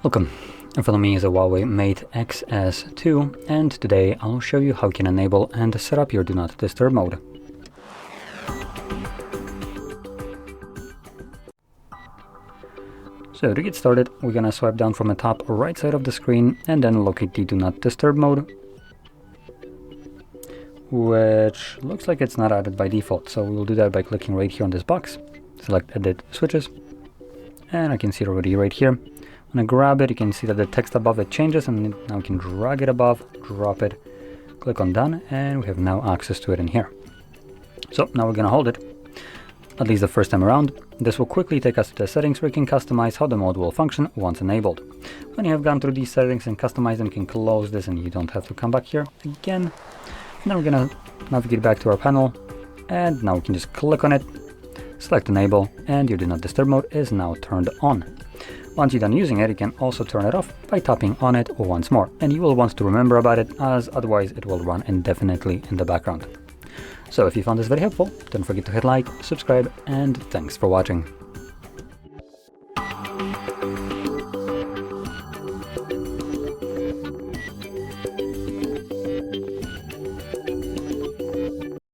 Welcome. In front of me is a HUAWEI Mate Xs2, and today I'll show you how you can enable and set up your Do Not Disturb mode. So to get started, we're gonna swipe down from the top right side of the screen and then locate the Do Not Disturb mode, which looks like it's not added by default. So we'll do that by clicking right here on this box, select Edit Switches, and I can see it already right here. When I grab it, you can see that the text above it changes, and now we can drag it above, drop it, click on Done, and we have now access to it in here. So now we're gonna hold it, at least the first time around. This will quickly take us to the settings where you can customize how the mode will function once enabled. When you have gone through these settings and customized them, you can close this and you don't have to come back here again. And then we're gonna navigate back to our panel, and now we can just click on it, select Enable, and your Do Not Disturb mode is now turned on. Once you're done using it, you can also turn it off by tapping on it once more, and you will want to remember about it, as otherwise it will run indefinitely in the background. So if you found this very helpful, don't forget to hit like, subscribe, and thanks for watching.